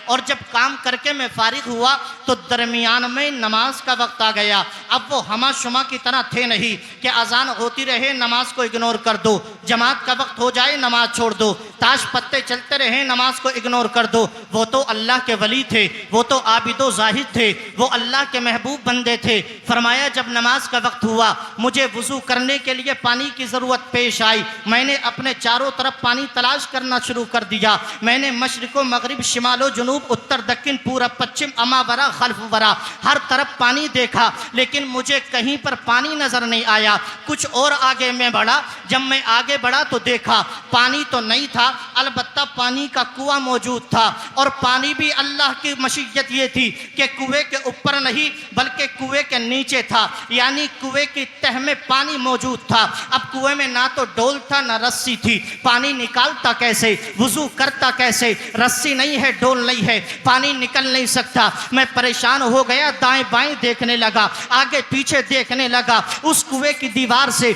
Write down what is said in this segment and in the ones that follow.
और जब काम करके मैं फारिग हुआ तो दरमियान में नमाज का वक्त आ गया। अब वो हमा शुमा की तरह थे नहीं कि अजान होती रहे नमाज को इग्नोर कर दो, जमात का वक्त हो जाए नमाज छोड़ दो, ताश पत्ते चलते रहे नमाज को इग्नोर कर दो। वो तो अल्लाह के वली थे, वो तो आबिदो जाहिद थे, वो अल्लाह के महबूब बंदे थे। फरमाया जब नमाज का वक्त हुआ मुझे वुजू करने के लिए पानी की ज़रूरत पेश आई। मैंने अपने चारों तरफ पानी तलाश करना शुरू कर दिया। मैंने मशरिक़ो मगरिब, शिमालो जनूब, उत्तर दक्षिण, पूरब पश्चिम, अमावरा खल्फ वरा, हर तरफ पानी देखा, लेकिन मुझे कहीं पर पानी नज़र नहीं आया। कुछ और आगे मैं बढ़ा, जब मैं आगे बढ़ा तो देखा पानी तो नहीं था, अलबत्ता पानी का कुआं मौजूद था। और पानी भी अल्लाह की मशीयत ये थी कि कुएं के ऊपर नहीं बल्कि कुएं के नीचे था, यानी कुएं की तह में पानी मौजूद था। अब कुएं में ना तो डोल था ना रस्सी थी, पानी निकालता कैसे, वुजू करता कैसे? रस्सी नहीं है, डोल नहीं है, पानी निकल नहीं सकता। मैं परेशान हो गया, दाएं बाएं देखने लगा, आगे पीछे देखने लगा। उस कुएं की दीवार से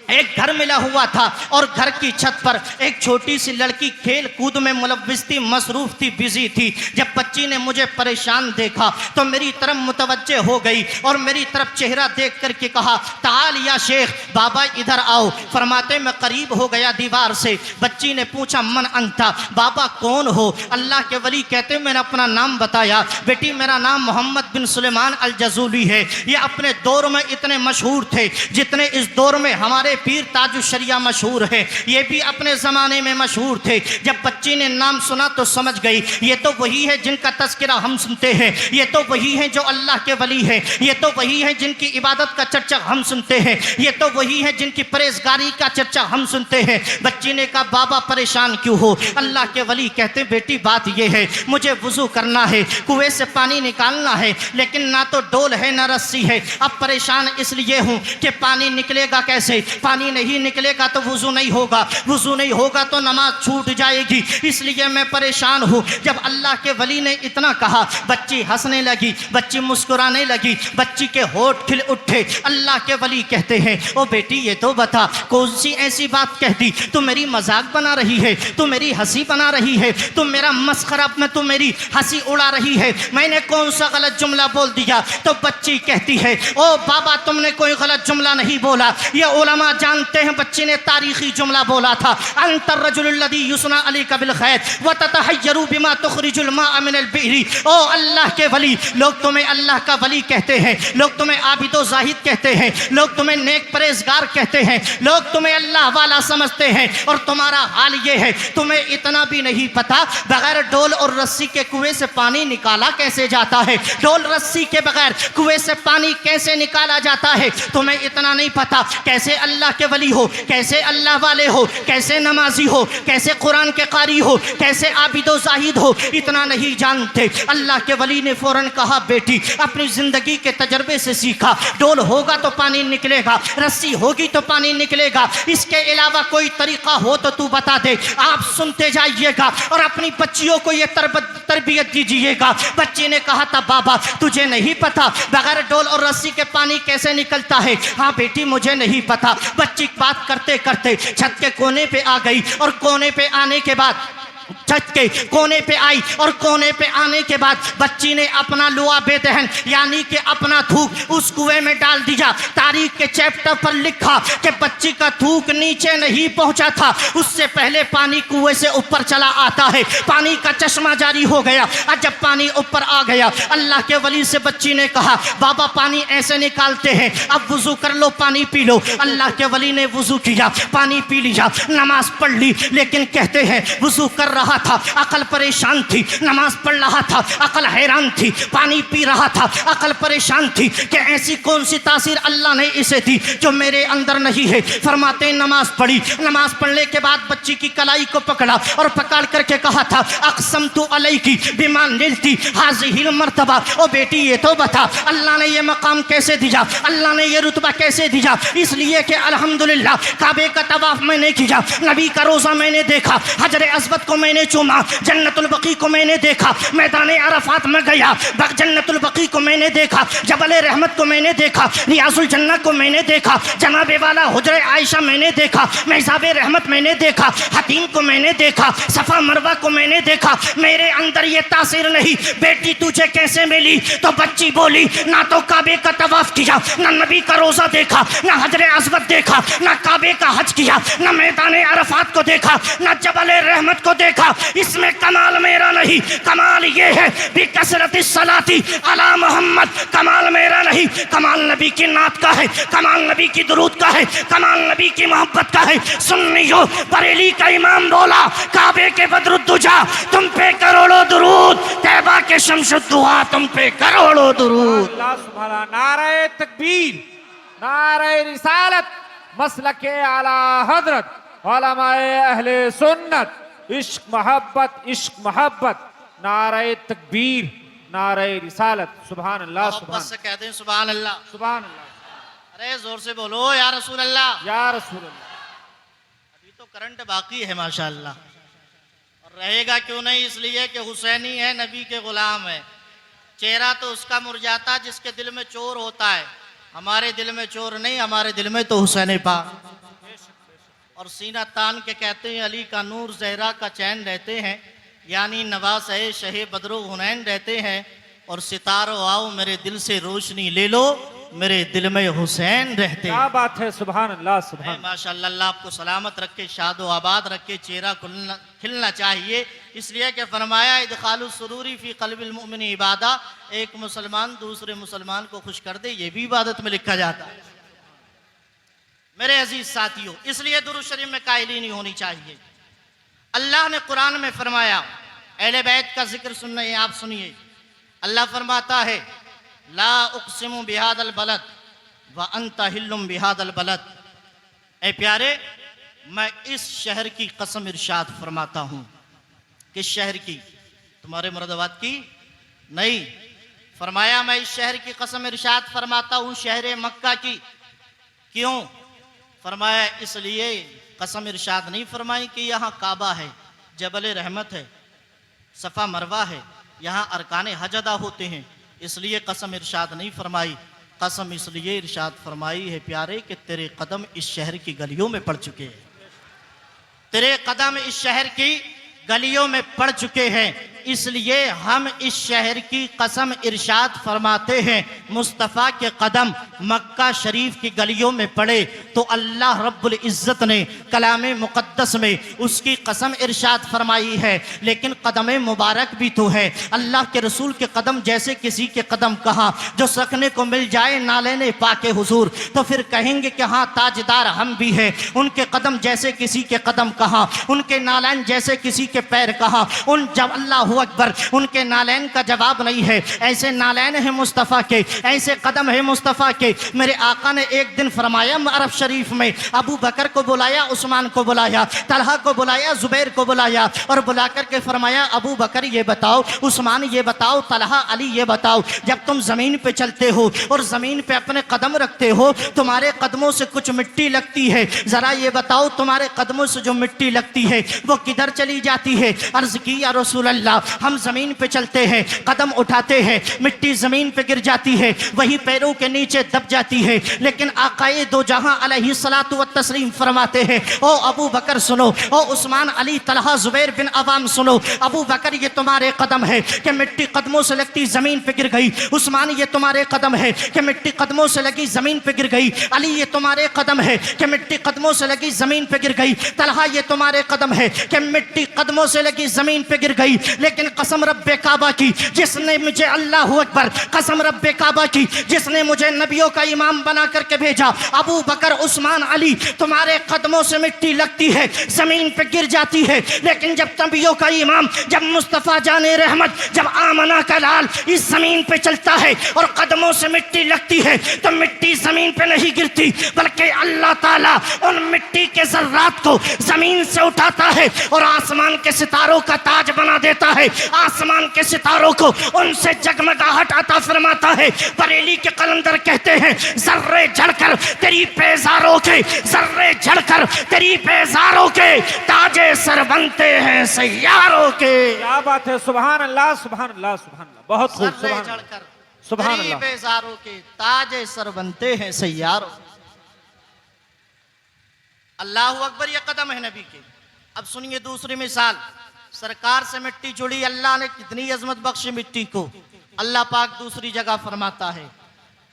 एक घर मिला हुआ था और घर की छत पर एक छोटी सी लड़की खेल कूद में मुलव्विस थी, मसरूफ थी, बिजी थी। जब बच्ची ने मुझे परेशान देखा तो मेरी तरफ मुतवज्जे हो गई और मेरी तरफ चेहरा देख करके कहा, ताल या शेख, बाबा इधर आओ। फरमाते मैं करीब हो गया दीवार से। बच्ची ने पूछा, मन अंता, बाबा कौन हो? अल्लाह के वली कहते मैंने अपना नाम बताया। बेटी मेरा नाम मोहम्मद बिन सुलेमान अल जजूली है। ये अपने दौर में इतने मशहूर थे जितने इस दौर में हमारे पीर ताजुशरिया मशहूर है, ये भी अपने ज़माने में मशहूर थे। जब बच्ची ने नाम सुना तो समझ गई ये तो वही है जिनका तज़किरा हम सुनते हैं, ये तो वही है जो अल्लाह के वली है, ये तो वही है जिनकी इबादत का चर्चा हम सुनते हैं, ये तो वही है जिनकी परहेज़गारी का चर्चा हम सुनते हैं। बच्ची ने कहा, बाबा परेशान क्यों हो? अल्लाह के वली कहते, बेटी बात यह है, मुझे वुज़ू करना है, कुएं से पानी निकालना है, लेकिन ना तो डोल है ना रस्सी है। अब परेशान इसलिए हूँ कि पानी निकलेगा कैसे? पानी नहीं निकलेगा तो वुजू नहीं होगा, वुजू नहीं होगा तो नमाज छूट जाएगी, इसलिए मैं परेशान हूँ। जब अल्लाह के वली ने इतना कहा बच्ची हंसने लगी, बच्ची मुस्कुराने लगी, बच्ची के होठ खिल उठे। अल्लाह के वली कहते हैं, ओ बेटी ये तो बता कौन सी ऐसी बात कह दी, तू मेरी मजाक बना रही है, तू मेरी हंसी बना रही है, तू मेरा मस्खरा में तू मेरी हंसी उड़ा रही है, मैंने कौन सा गलत जुमला बोल दिया? तो बच्ची कहती है, ओ बाबा तुमने कोई गलत जुमला नहीं बोला, ये उलमा जानते हैं बच्ची ने तारीखी जुमला बोला था, अंतर रजुलुल्लज़ी युस्ना अलैका बिल खैर व ततहय्यरु बिमा तुखरिजुल माअ मिनल बिहरी। ओ अल्लाह के वली, लोग तुम्हें अल्लाह का वली कहते हैं, लोग तुम्हें आबिदो जाहिद कहते हैं, लोग तुम्हें नेक परहेजगार कहते हैं, लोग तुम्हें अल्लाह वाला समझते हैं, और तुम्हारा हाल ये है तुम्हें इतना भी नहीं पता बगैर डोल और रस्सी के कुएं से पानी निकाला कैसे जाता है, डोल रस्सी के बगैर कुएं से पानी कैसे निकाला जाता है, तुम्हें इतना नहीं पता कैसे अल्लाह के वली हो, कैसे अल्लाह वाले हो, कैसे नमाजी हो, कैसे कुरान के कारी हो, कैसे आबिदो जाहिद हो, इतना नहीं जानते। अल्लाह के वली ने फौरन कहा, बेटी अपनी ज़िंदगी के तजर्बे से सीखा, डोल होगा तो पानी निकलेगा, रस्सी होगी तो पानी निकलेगा, इसके अलावा कोई तरीक़ा हो तो तू बता दे। आप सुनते जाइएगा और अपनी बच्चियों को ये तरबियत दीजिएगा। बच्ची ने कहा था, बाबा तुझे नहीं पता बगैर डोल और रस्सी के पानी कैसे निकलता है? हाँ बेटी मुझे नहीं पता। बच्ची बात करते करते छत के कोने पे आ गई और कोने पे आने के बाद छत के कोने पे आई और कोने पे आने के बाद बच्ची ने अपना लुआ बेदहन यानी कि अपना थूक उस कुएं में डाल दिया। तारीख के चैप्टर पर लिखा कि बच्ची का थूक नीचे नहीं पहुंचा था, उससे पहले पानी कुएं से ऊपर चला आता है, पानी का चश्मा जारी हो गया। और जब पानी ऊपर आ गया अल्लाह के वली से बच्ची ने कहा, बाबा पानी ऐसे निकालते हैं, अब वुजू कर लो, पानी पी लो। अल्लाह के वली ने वुजू किया, पानी पी लिया, नमाज पढ़ ली, लेकिन कहते हैं वुजू कर रहा था, अकल परेशान थी, नमाज पढ़ रहा था, अकल हैरान थी, पानी पी रहा था, अकल परेशान थी कि ऐसी कौन सी तासीर अल्लाह ने इसे दी जो मेरे अंदर नहीं है। फरमाते नमाज पढ़ी, नमाज पढ़ने के बाद बच्ची की कलाई को पकड़ा और पकड़ करके कहा था, अक़समतु अलैकी बिमा निलती हाज़िहिल मर्तबा। ओ बेटी ये तो बता अल्लाह ने ये मकाम कैसे दिया, अल्लाह ने ये रुतबा कैसे दिया? इसलिए कि अल्हम्दुलिल्लाह काबे का तवाफ मैंने किया, नबी का रोज़ा मैंने देखा, हजर अस्वद को मैंने चूमा, जन्नतुल बकी को मैंने देखा, मैदान अरफात में गया, जन्नतुल बकी को मैंने देखा, जबल रहमत को मैंने देखा, रियाजुल जन्नत को मैंने देखा, जनाबे वाला हुजरे आयशा मैंने देखा, महज़ाबे रहमत मैंने देखा, हतीम को मैंने देखा, सफ़ा मरवा को मैंने देखा। मेरे अंदर ये तासीर नहीं, बेटी तुझे कैसे मिली? तो बच्ची बोली, ना तो काबे का तवाफ किया, ना नबी का रोजा देखा, ना हजरे अस्वद देखा, ना काबे का हज किया, ना मैदान अरफात को देखा, ना जबल रहमत को देखा। इसमें कमाल मेरा नहीं, कमाल ये है बिकसरत सलाती अला मोहम्मद। कमाल मेरा नहीं, कमाल नबी की नात का है, कमाल नबी की दुरूद का है, कमाल नबी की मोहब्बत का है। सुन्नियों, बरेली का इमाम बोला, काबे के बदरुद्दुजा तुम पे करोड़ों दुरूद, तैबा के शमशुद्दुआ तुम पे करोड़ों दुरूद। अल्लाह सुभान, नारे तकबीर, नारे रिसालत, मसलके आला हजरत, उलमाए अहले सुन्नत, इश्क मोहब्बत, इश्क मोहब्बत, नारे तकबीर, नारे रिसालत। सुभान अल्लाह, सुभान से कहते हैं सुभान अल्लाह, सुभान अल्लाह। अरे जोर से बोलो या रसूल अल्लाह, या रसूल अल्लाह। अभी तो करंट बाकी है माशाअल्लाह, और रहेगा क्यों नहीं, इसलिए कि हुसैनी है, नबी के गुलाम है। चेहरा तो उसका मुरझाता जिसके दिल में चोर होता है, हमारे दिल में चोर नहीं, हमारे दिल में तो हुसैन पाक। और सीना तान के कहते हैं अली का नूर जहरा का चैन रहते हैं, यानी नवाज है शहे बदरो हुनैन रहते हैं। और सितारो आओ मेरे दिल से रोशनी ले लो, मेरे दिल में हुसैन रहते हैं। क्या बात है, सुभान अल्लाह, सुभान। माशाअल्लाह, अल्लाह आपको सलामत रखे, शादो आबाद रखे, चेहरा खिलना चाहिए। इसलिए कि फरमाया इदखालु सुरूरी फी क़ल्बिल मुमिनी इबादा, एक मुसलमान दूसरे मुसलमान को खुश कर दे, ये भी इबादत में लिखा जाता है। मेरे अजीज साथियों, इसलिए दुरूद शरीफ में कायली नहीं होनी चाहिए। अल्लाह ने कुरान में फरमाया, अहले बैत का जिक्र सुनिए, आप सुनिए। अल्लाह फरमाता है, ला उक़सिमु बिहादल बलद व अंता हिल्लुम बिहादल बलद। ए प्यारे, मैं इस शहर की कसम इरशाद फरमाता हूँ। किस शहर की? तुम्हारे मुरादाबाद की नहीं। फरमाया मैं इस शहर की कसम इरशाद फरमाता हूँ, शहर मक्का की। क्यों? फरमाया इसलिए कसम इरशाद नहीं फरमाई कि यहाँ काबा है, जबल रहमत है, सफ़ा मरवा है, यहाँ अरकान हज अदा होते हैं, इसलिए कसम इरशाद नहीं फरमाई। कसम इसलिए इरशाद फरमाई है प्यारे कि तेरे कदम इस शहर की गलियों में पड़ चुके हैं, तेरे कदम इस शहर की गलियों में पड़ चुके हैं, इसलिए हम इस शहर की कसम इरशाद फरमाते हैं। मुस्तफ़ा के कदम मक्का शरीफ की गलियों में पड़े तो अल्लाह रब्बुल इज़्ज़त ने कलाम मुक़द्दस में उसकी कसम इरशाद फरमाई है। लेकिन कदम मुबारक भी तो है, अल्लाह के रसूल के कदम जैसे किसी के कदम कहाँ जो सकने को मिल जाए नालेने पाके हुजूर, तो फिर कहेंगे कि हाँ ताजदार हम भी हैं। उनके कदम जैसे किसी के कदम कहाँ, उनके नालैन जैसे किसी के पैर कहाँ, उन जब अल्लाह अकबर, उनके नालैन का जवाब नहीं है। ऐसे नालैन है मुस्तफ़ा के, ऐसे कदम है मुस्तफ़ा के। मेरे आका ने एक दिन फरमाया अरब शरीफ में, अबू बकर को बुलाया, उस्मान को बुलाया, तलहा को बुलाया, जुबैर को बुलाया, और बुला करके फरमाया अबू बकर ये बताओ, उस्मान ये बताओ, तलहा अली ये बताओ, जब तुम ज़मीन पे चलते हो और ज़मीन पे अपने कदम रखते हो, तुम्हारे कदमों से कुछ मिट्टी लगती है, ज़रा ये बताओ तुम्हारे कदमों से जो मिट्टी लगती है वो किधर चली जाती है? अर्ज़ की या रसूल अल्लाह, हम ज़मीन पे चलते हैं, कदम उठाते हैं, मिट्टी ज़मीन पे गिर जाती है, वही पैरों के नीचे दब जाती है। लेकिन आकाए दो जहां अलैहिस्सलातु व तस्लीम फरमाते हैं, ओ अबू बकर सुनो, ओ उस्मान अली तलहा जुबैर बिन अवाम सुनो, अबू बकर ये तुम्हारे कदम है कि मिट्टी कदमों से लगती ज़मीन पे गिर गई, उस्मान ये तुम्हारे कदम है कि मिट्टी कदमों से लगी ज़मीन पे गिर गई, अली ये तुम्हारे कदम है कि मिट्टी कदमों से लगी ज़मीन पे गिर गई, तलहा ये तुम्हारे कदम है कि मिट्टी कदमों से लगी ज़मीन पे गिर गई। लेकिन कसम रब्बे काबा की जिसने मुझे, अल्लाह अकबर, कसम रब्बे काबा की जिसने मुझे नबियों का इमाम बना करके भेजा, अबू बकर उस्मान अली तुम्हारे कदमों से मिट्टी लगती है, जमीन पे गिर जाती है, लेकिन जब नबियों का इमाम, जब मुस्तफ़ा जाने रहमत, जब आमना का लाल इस जमीन पे चलता है और कदमों से मिट्टी लगती है, तो मिट्टी जमीन पे नहीं गिरती, बल्कि अल्लाह ताला उन मिट्टी के जर्रात को जमीन से उठाता है और आसमान के सितारों का ताज बना देता है। है, आसमान के सितारों को उनसे जगमगाहट अता फरमाता है। बरेली के कलंदर कहते हैं जर्रे जड़कर तेरी पेजारों के, जर्रे जड़कर तेरी पेजारों के ताजे सर बनते हैं सैयारों के। क्या बात है, सुभान अल्लाह सुभान अल्लाह सुभान अल्लाह, बहुत खूब, जर्रे सुभान जड़कर सुभान तेरी अल्लाह। पेजारों के ताजे सर बनते हैं सैयारों। अल्लाह अकबर, ये कदम है नबी के। अब सुनिए दूसरी मिसाल, सरकार से मिट्टी जुड़ी, अल्लाह ने कितनी अजमत बख्शी मिट्टी को। अल्लाह पाक दूसरी जगह फरमाता है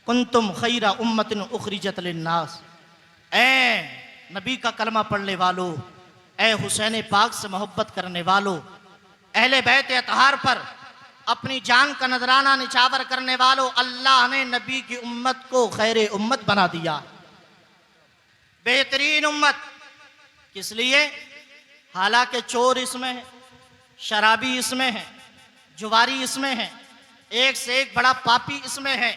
कुंतुम खैरा उम्मतिन उखरिजत लिन्नास, ए नबी का कलमा पढ़ने वालों, ए हुसैन पाक से मोहब्बत करने वालों, अहले बैत अतहार पर अपनी जान का नजराना निछावर करने वालों, अल्लाह ने नबी की उम्मत को खैर उम्मत बना दिया, बेहतरीन उम्मत। किस लिए? हालांकि चोर इसमें है, शराबी इसमें है, जुवारी इसमें है, एक से एक बड़ा पापी इसमें है,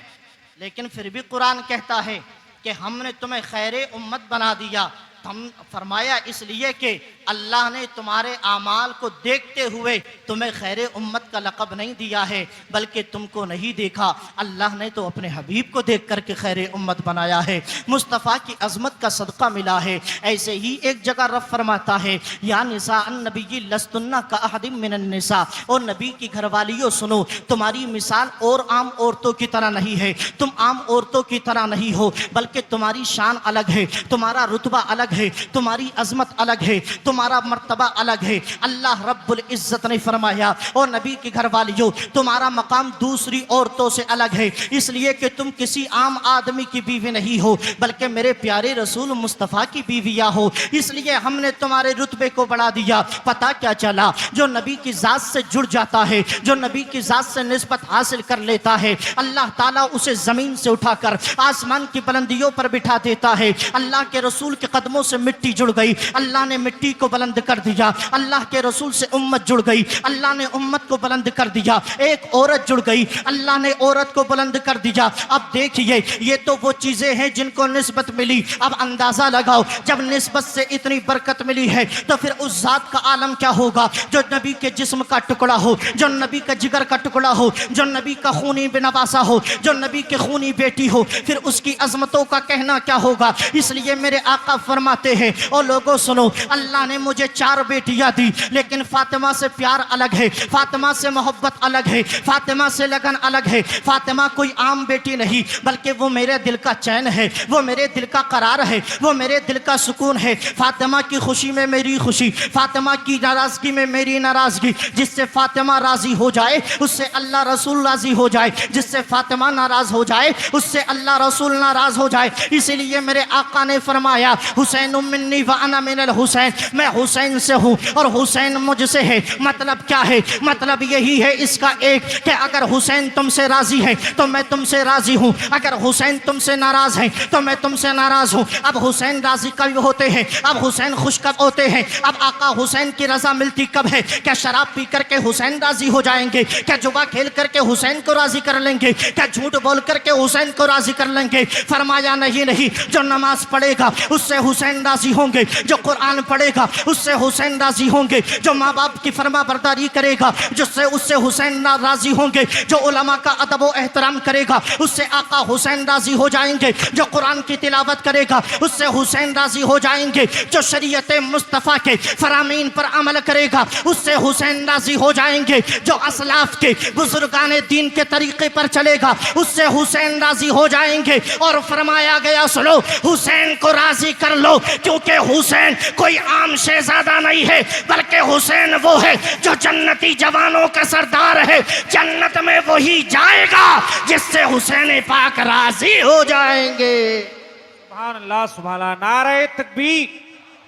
लेकिन फिर भी कुरान कहता है कि हमने तुम्हें खैर उम्मत बना दिया। हम फरमाया इसलिए कि अल्लाह ने तुम्हारे आमाल को देखते हुए तुम्हें खैर उम्मत का लक़ब नहीं दिया है, बल्कि तुमको नहीं देखा, अल्लाह ने तो अपने हबीब को देख करके खैर उम्मत बनाया है। मुस्तफ़ा की अज़मत का सदका मिला है। ऐसे ही एक जगह रब फरमाता है या निसा अन्नबी लस्तुन्ना का अहदिम मिनन निसा, और नबी की घरवालियों सुनो, तुम्हारी मिसाल और आम औरतों की तरह नहीं है, तुम आम औरतों की तरह नहीं हो, बल्कि तुम्हारी शान अलग है, तुम्हारा रुतबा अलग है, तुम्हारी अजमत अलग है, तुम्हारा मर्तबा अलग है। अल्लाह रब्बुल इज्जत ने फरमाया और नबी की घरवालियों, तुम्हारा मकाम दूसरी औरतों से अलग है, इसलिए कि तुम किसी आम आदमी की बीवी नहीं हो, बल्कि मेरे प्यारे रसूल मुस्तफ़ा की बीवियाँ हो, इसलिए हमने तुम्हारे रुतबे को बढ़ा दिया। पता क्या चला? जो नबी की ज़ात से जुड़ जाता है, जो नबी की ज़ात से निस्बत हासिल कर लेता है, अल्लाह ताला उसे ज़मीन से उठाकर आसमान की बुलंदियों पर बिठा देता है। अल्लाह के रसूल के कदमों से मिट्टी जुड़ गई, अल्लाह ने मिट्टी को बुलंद कर दिया। अल्लाह के रसूल से उम्मत जुड़ गई, अल्लाह ने उम्मत को बुलंद कर दिया। एक औरत जुड़ गई, अल्लाह ने औरत को बुलंद कर दिया। अब देखिए, ये तो वो चीजें हैं जिनको निस्बत मिली। अब अंदाजा लगाओ, जब निस्बत से इतनी बरकत मिली है तो फिर उस जात का आलम क्या होगा जो नबी के जिस्म का टुकड़ा हो, जो नबी का जिगर का टुकड़ा हो, जो नबी का खूनी बिनवासा हो, जो नबी के खूनी बेटी हो, फिर उसकी अजमतों का कहना क्या होगा। इसलिए मेरे आका फरमाते हैं, ओ लोगों सुनो, अल्लाह ने मुझे 4 बेटियां दी, लेकिन फातिमा से प्यार अलग है, फातिमा से मोहब्बत अलग है, फातिमा से लगन अलग है। फातिमा कोई आम बेटी नहीं, बल्कि वो मेरे दिल का चैन है, वो मेरे दिल का करार है, वो मेरे दिल का सुकून है। फातिमा की खुशी में मेरी खुशी, फातिमा की नाराजगी में मेरी नाराजगी। जिससे फातिमा राजी हो जाए उससे अल्लाह रसूल राजी हो जाए, जिससे फातिमा नाराज हो जाए उससे अल्लाह रसूल नाराज हो जाए। इसीलिए मेरे आका ने फरमाया हुसैन मिन्नी व अना मिनल हुसैन, मैं हुसैन से हूँ और हुसैन मुझसे है। मतलब क्या है? मतलब यही है इसका एक कि अगर हुसैन तुमसे राजी है तो मैं तुमसे राजी हूँ, अगर हुसैन तुमसे नाराज है तो मैं तुमसे नाराज हूँ। अब हुसैन राजी कब होते हैं? अब हुसैन खुश कब होते हैं? अब आका हुसैन की रजा मिलती कब है? क्या शराब पी करके हुसैन राजी हो जाएंगे? क्या जुआ खेल करके हुसैन को राजी कर लेंगे? क्या झूठ बोल करके हुसैन को राजी कर लेंगे? फरमाया नहीं नहीं, जो नमाज पढ़ेगा उससे हुसैन राजी होंगे, जो कुरान पढ़ेगा उससे हुसैन राजी होंगे, जो माँ बाप की फरमा बरदारी करेगा जिससे उससे हुसैन राजी होंगे, जो उलमा का अदब व एहतराम करेगा उससे आका हुसैन राजी हो जाएंगे, जो कुरान की तिलावत करेगा उससे हुसैन राजी हो जाएंगे, जो शरीयत मुस्तफ़ा के फरामीन पर अमल करेगा उससे हुसैन राजी हो जाएंगे, जो असलाफ के बुजुर्गाने दीन के तरीके पर चलेगा उससे हुसैन राजी हो जाएंगे। और फरमाया गया सुनो, हुसैन को राजी कर लो, क्योंकि हुसैन कोई आम शहजादा नहीं है, बल्कि हुसैन वो है जो जन्नती जवानों का सरदार है। जन्नत में वही जाएगा जिससे हुसैन पाक राजी हो जाएंगे। सुभान अल्लाह सुभान अल्लाह। नारे तकबीर,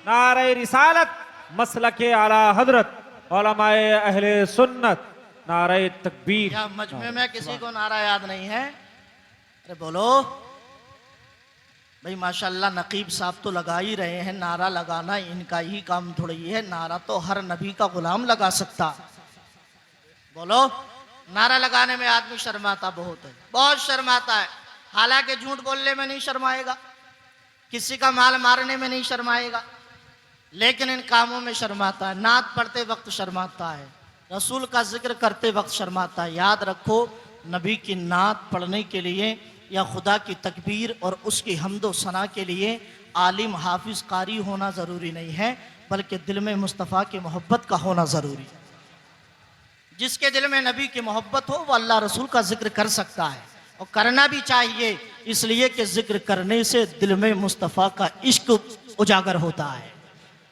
नारे रिसालत, मसलके आला हजरत, उलमाए अहले सुन्नत, नारे तकबीर। क्या मजमे में किसी को नारा याद नहीं है? अरे बोलो भाई, माशाल्लाह नकीब साहब तो लगा ही रहे हैं। नारा लगाना इनका ही काम थोड़ी है, नारा तो हर नबी का गुलाम लगा सकता। बोलो, नारा लगाने में आदमी शर्माता बहुत है, बहुत शर्माता है। हालांकि झूठ बोलने में नहीं शर्माएगा, किसी का माल मारने में नहीं शर्माएगा, लेकिन इन कामों में शर्माता है। नात पढ़ते वक्त शर्माता है, रसूल का जिक्र करते वक्त शर्माता है। याद रखो, नबी की नात पढ़ने के लिए या खुदा की तकबीर और उसकी हम्दो सना के लिए आलिम हाफिज कारी होना ज़रूरी नहीं है, बल्कि दिल में मुस्तफ़ा की मोहब्बत का होना ज़रूरी है। जिसके दिल में नबी की मोहब्बत हो वो अल्लाह रसूल का जिक्र कर सकता है, और करना भी चाहिए, इसलिए कि जिक्र करने से दिल में मुस्तफ़ा का इश्क उजागर होता है,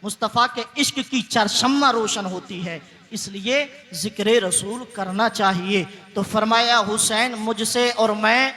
मुस्तफ़ा के इश्क की चरशम्मा रोशन होती है, इसलिए जिक्र रसूल करना चाहिए। तो फरमाया हुसैन मुझसे और मैं,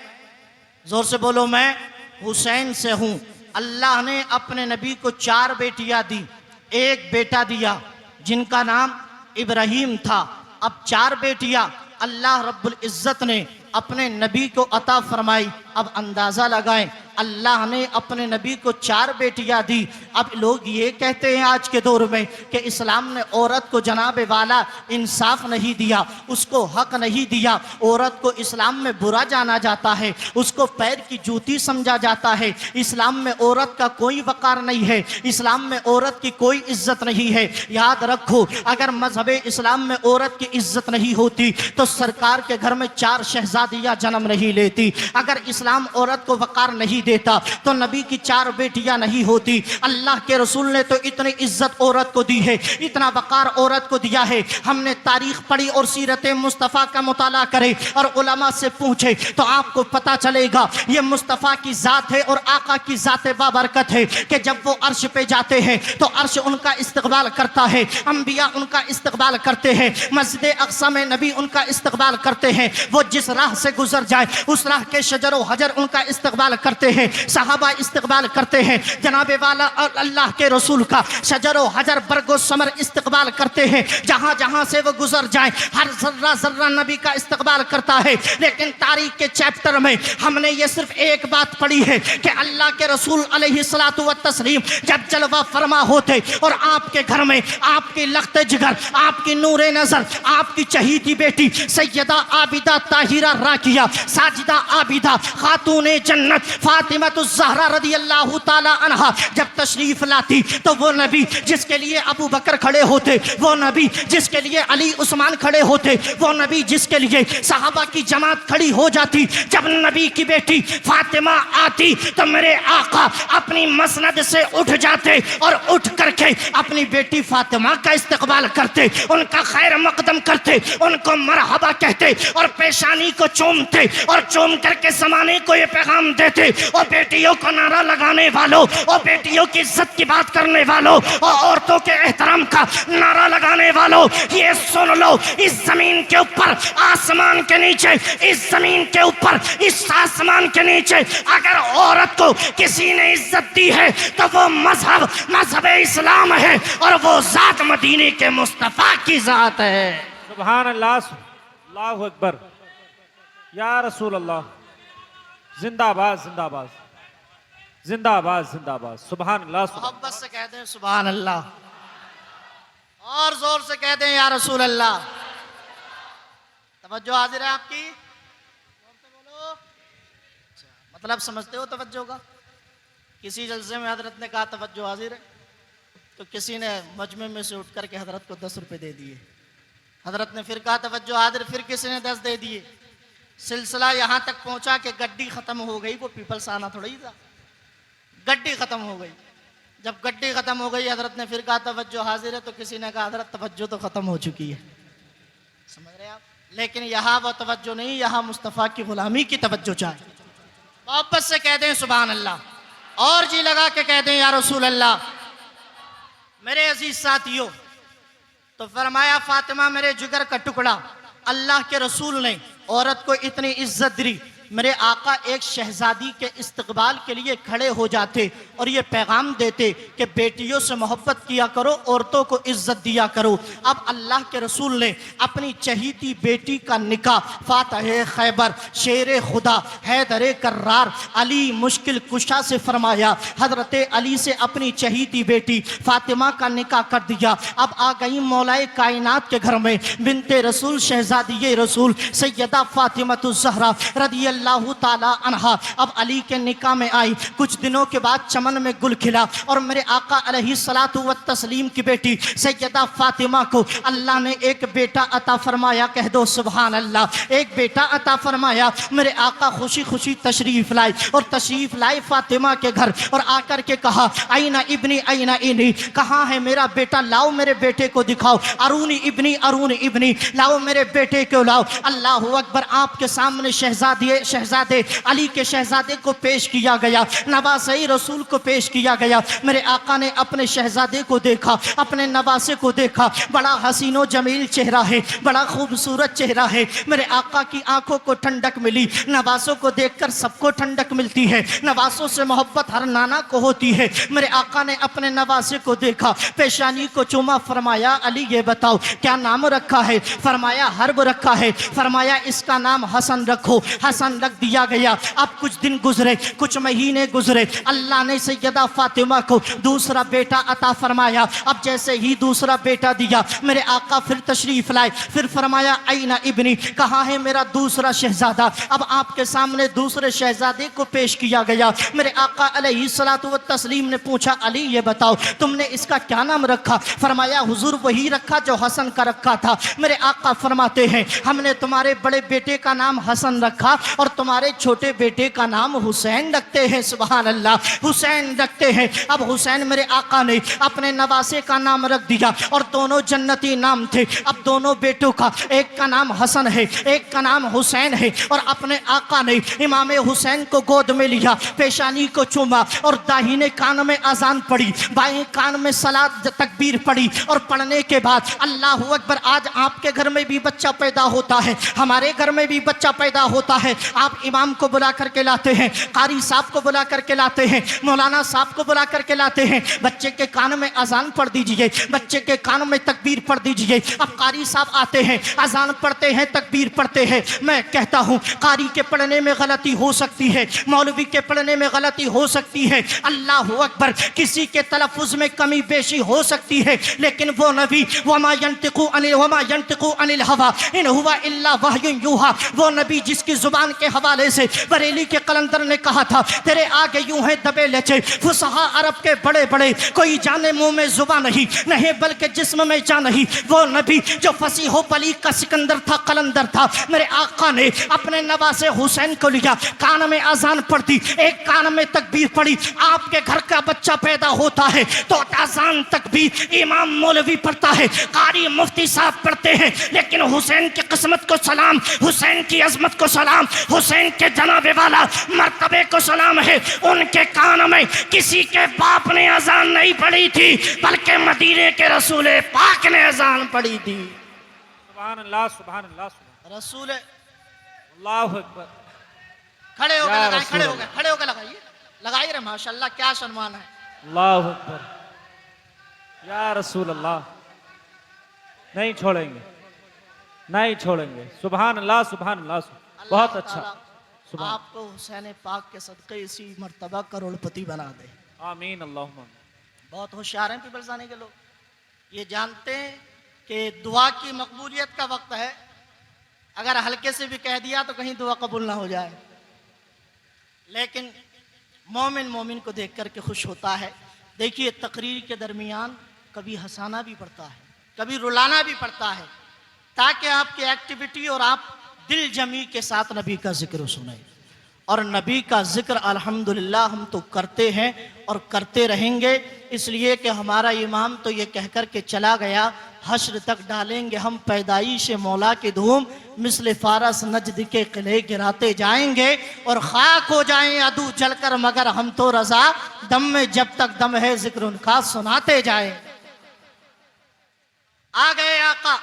जोर से बोलो, मैं हुसैन से हूँ। अल्लाह ने अपने नबी को 4 बेटियां दी, एक बेटा दिया जिनका नाम इब्राहीम था। अब 4 बेटियां अल्लाह रब्बुल इज़्ज़त ने अपने नबी को अता फरमाई। अब अंदाज़ा लगाएं, अल्लाह ने अपने नबी को 4 बेटियां दी। अब लोग ये कहते हैं आज के दौर में कि इस्लाम ने औरत को जनाब वाला इंसाफ नहीं दिया, उसको हक नहीं दिया, औरत को इस्लाम में बुरा जाना जाता है, उसको पैर की जूती समझा जाता है, इस्लाम में औरत का कोई वक़ार नहीं है, इस्लाम में औरत की कोई इज्जत नहीं है। याद रखो, अगर मजहब इस्लाम में औरत की इज्जत नहीं होती तो सरकार के घर में 4 शहजादियाँ जन्म नहीं लेती। अगर इस्लाम औरत को वक़ार नहीं देता तो नबी की 4 बेटियां नहीं होती। अल्लाह के रसूल ने तो इतनी इज्जत औरत को दी है, इतना वक़ार औरत को दिया है। हमने तारीख पढ़ी और सीरत मुस्तफ़ा का मुताला करे और उलमा से पूछे तो आपको पता चलेगा ये मुस्तफ़ा की ज़ात है और आका की ज़ात बाबरकत है कि जब वो अर्श पे जाते हैं तो अर्श उनका इस्तकबाल करता है, अंबिया उनका इस्तकबाल करते हैं, मस्जिद अक़सा में नबी उनका इस्तकबाल करते हैं। वो जिस राह से गुजर जाए उस राह के शजर हजर उनका इस्तकबाल करते हैं, सहाबा इस्तकबाल करते हैं, जनाबे वाला और अल्लाह के रसूल का शजर हजर बरगो समर इस्तकबाल करते हैं। जहाँ जहाँ से वो गुजर जाए हर जर्रा जर्रा नबी का इस्तकबाल करता है। लेकिन तारीख के चैप्टर में हमने ये सिर्फ एक बात पढ़ी है कि अल्लाह के रसूल अलैहिस्सलातु व तस्लीम जब जलवा फरमा होते और आपके घर में आपकी लख्त जिगर, आपकी नूरे नजर, आपकी चहीती बेटी सैयदा आबिदा ताहिरा राकिया साजिदा आबिदा खातूने जन्नत फातिमा ज़हरा रदी अल्लाह ताला अन्हा जब तशरीफ लाती तो वो नबी जिसके लिए अबू बकर खड़े होते, वो नबी जिसके लिए अली उस्मान खड़े होते, वो नबी जिसके लिए सहाबा की जमात खड़ी हो जाती, जब नबी की बेटी फातिमा आती तो मेरे आका अपनी मसनद से उठ जाते और उठ करके अपनी बेटी फातिमा का इस्तकबाल करते, उनका खैर मकदम करते, उनको मरहबा कहते और पेशानी को चूमते और चूम करके ज़माने को ये पैगाम देते, और बेटियों को नारा लगाने वालों और बेटियों की इज्जत की बात करने वालों और औरतों के एहतराम का नारा लगाने वालों, ये सुन लो, इस जमीन के ऊपर आसमान के नीचे, इस जमीन के ऊपर इस आसमान के नीचे अगर औरत को किसी ने इज्जत दी है तो वो मजहब इस्लाम है और वो जात मदीने के मुस्तफ़ा की जात है। सुभान अल्लाह, अल्लाहु अकबर, या रसूल अल्लाह, जिंदाबाद जिंदाबाद जिंदाबाद जिंदाबाद, सुभान अल्लाह। मोहब्बत से कह दें सुभान अल्लाह, और जोर से कह दें या रसूल अल्लाह। तवज्जो हाजिर है आपकी, जोर से बोलो। अच्छा, मतलब समझते हो तवज्जो का? किसी जलसे में हजरत ने कहा तवज्जो हाजिर है, तो किसी ने मजमे में से उठ करके हजरत को 10 रुपए दे दिए। हजरत ने फिर कहा तवज्जो हाजिर, फिर किसी ने 10 दे दिए। सिलसिला यहाँ तक पहुँचा कि गड्डी ख़त्म हो गई, वो पीपल्स आना थोड़ा ही था, गड्डी ख़त्म हो गई। जब गड्डी ख़त्म हो गई हजरत ने फिर कहा तवज्जो हाजिर है, तो किसी ने कहा हजरत तवज्जो तो ख़त्म हो चुकी है। समझ रहे आप? लेकिन यहाँ वो तवज्जो नहीं, यहाँ मुस्तफ़ा की ग़ुलामी की तवज्जो चाहिए। मोहब्बत से कह दें सुभान अल्लाह, और जी लगा के कह दें या रसूल अल्लाह। मेरे अजीज साथियों, तो फरमाया फातिमा मेरे जिगर का टुकड़ा, अल्लाह के रसूल ने औरत को इतनी इज्जत दी, मेरे आका एक शहजादी के इस्तकबाल के लिए खड़े हो जाते और ये पैगाम देते कि बेटियों से मोहब्बत किया करो, औरतों को इज्जत दिया करो। अब अल्लाह के रसूल ने अपनी चहीती बेटी का निकाह फातह खैबर, शेर खुदा, हैदर कर्रार, अली मुश्किल कुशा से फरमाया। हजरत अली से अपनी चहीती बेटी फातिमा का निकाह कर दिया। अब आ गई मौलाए कायनात के घर में बिनते रसूल, शहजादी रसूल सैयदा फातिमा ज़हरा रदी रज़ियल्लाहु ताला अन्हा अब अली के निकाह में आई। कुछ दिनों के बाद चमन में गुल खिला और मेरे आका अलैहिस्सलातु व तस्लीम की बेटी सैयदा फातिमा को अल्लाह ने एक बेटा अता फरमाया। कह दो सुभान अल्लाह। एक बेटा अता फरमाया। मेरे आका खुशी खुशी तशरीफ लाए और तशरीफ लाए फातिमा के घर और आकर के कहा आईना इब्नी आईना इनी, कहाँ है मेरा बेटा, लाओ मेरे बेटे को दिखाओ। अरूनी इब्नी, लाओ मेरे बेटे को लाओ। अल्लाह अकबर। आपके सामने शहजादे अली के शहजादे को पेश किया गया, नवासे रसूल को पेश किया गया। मेरे आका ने अपने शहजादे को देखा, अपने नवासे को देखा। बड़ा हसीनो जमील चेहरा है, बड़ा खूबसूरत चेहरा है। मेरे आका की आंखों को ठंडक मिली। नवासों को देखकर सबको ठंडक मिलती है, नवासों से मोहब्बत हर नाना को होती है। मेरे आका ने अपने नवासे को देखा, पेशानी को चूमा। फरमाया अली ये बताओ क्या नाम रखा है? फरमाया हर्ब रखा है। फरमाया इसका नाम हसन रखो। हसन रख दिया गया। अब कुछ दिन गुजरे, कुछ महीने गुजरे, अल्लाह ने सैयदा फातिमा को दूसरा बेटा अता फरमाया। अब जैसे ही दूसरा बेटा दिया मेरे आका फिर तशरीफ लाए, फिर फरमाया आईना इब्नी, कहाँ है मेरा दूसरा शहजादा? अब आपके सामने दूसरे शहजादे को पेश किया गया। मेरे आका अलैहिस्सलातु व तस्लीम ने पूछा अली ये बताओ तुमने इसका क्या नाम रखा? फरमाया हुजूर वही रखा जो हसन का रखा था। मेरे आका फरमाते हैं हमने तुम्हारे बड़े बेटे का नाम हसन रखा और तुम्हारे छोटे बेटे का नाम हुसैन रखते हैं। सुभान अल्लाह, हुसैन रखते हैं। अब हुसैन मेरे आका ने अपने नवासे का नाम रख दिया और दोनों जन्नती नाम थे। अब दोनों बेटों का एक का नाम हसन है, एक का नाम हुसैन है। और अपने आका ने इमाम हुसैन को गोद में लिया, पेशानी को चूमा और दाहिने कान में अजान पड़ी, बाएं कान में सलात तकबीर पड़ी और पढ़ने के बाद अल्लाह अकबर। आज आपके घर में भी बच्चा पैदा होता है, हमारे घर में भी बच्चा पैदा होता है। आप इमाम को बुला करके लाते हैं, कारी साहब को बुला करके लाते हैं, मौलाना साहब को बुला करके लाते हैं। बच्चे के कान में अजान पढ़ दीजिए, बच्चे के कान में तकबीर पढ़ दीजिए। अब कारी साहब आते हैं, अजान पढ़ते हैं, तकबीर पढ़ते हैं। मैं कहता हूँ कारी के पढ़ने में गलती हो सकती है, मौलवी के पढ़ने में गलती हो सकती है, अल्लाह अकबर, किसी के तलफ़ुज़ में कमी बेशी हो सकती है, लेकिन वो नबी वमा यंतिकु अनिल हवा इन हुवा इल्ला वहयुन यूहा, वो नबी जिसकी जुबान के हवाले से बरेली के कलंदर ने कहा था तेरे आगे यूं है दबे लचे फुसहा अरब के बड़े बड़े, कोई जाने मुंह में जुबान नहीं बल्कि जिस्म में जान नहीं। वो नबी जो फसीहो बली का सिकंदर था, कलंदर था। मेरे आका ने अपने नवासे हुसैन को लिया, कान में अजान पढ़ती, एक कान में तकबीर पढ़ी। आपके घर का बच्चा पैदा होता है तो अजान तकबीर इमाम मौलवी पढ़ता है, कारी मुफ्ती साहब पढ़ते हैं, लेकिन हुसैन की किस्मत को सलाम, हुसैन की अजमत को सलाम, हुसैन के जनाबे वाला मर्तबे को सलाम है। उनके कान में किसी के बाप ने अजान नहीं पढ़ी थी, बल्कि मदीने के रसूल पाक ने अजान पढ़ी थी। सुभान अल्लाह, सुभान अल्लाह, रसूल अल्लाहु अकबर। खड़े हो या गए, रसूल खड़े हो गए, खड़े हो गए, लगाइए रे, माशाल्लाह क्या सम्मान है। अल्लाहु अकबर, या रसूल अल्लाह, नहीं छोड़ेंगे, नहीं छोड़ेंगे। सुभान अल्लाह, सुभान अल्लाह, बहुत अच्छा। सुभान, आपको हुसैन पाक के सदक़े इसी मर्तबा करोड़पति बना दे। आमीन अल्लाहुम्मा। बहुत होशियार हैं पीपलसानी के लोग, ये जानते हैं कि दुआ की मकबूलियत का वक्त है, अगर हल्के से भी कह दिया तो कहीं दुआ कबूल ना हो जाए। लेकिन मोमिन को देख करके खुश होता है। देखिए तकरीर के दरमियान कभी हंसाना भी पड़ता है, कभी रुलाना भी पड़ता है, ताकि आपकी एक्टिविटी और आप दिल जमी के साथ नबी का जिक्र सुने। और नबी का जिक्र अल्हम्दुलिल्लाह हम तो करते हैं और करते रहेंगे, इसलिए कि हमारा इमाम तो ये कह कर के चला गया, हश्र तक डालेंगे हम पैदाइश मौला की धूम, मिसले फारस नजद के किले गिराते जाएंगे और खाक हो जाएं अदू जलकर, मगर हम तो रजा दम में जब तक दम है जिक्र उनका सुनाते जाए। आ गए आका,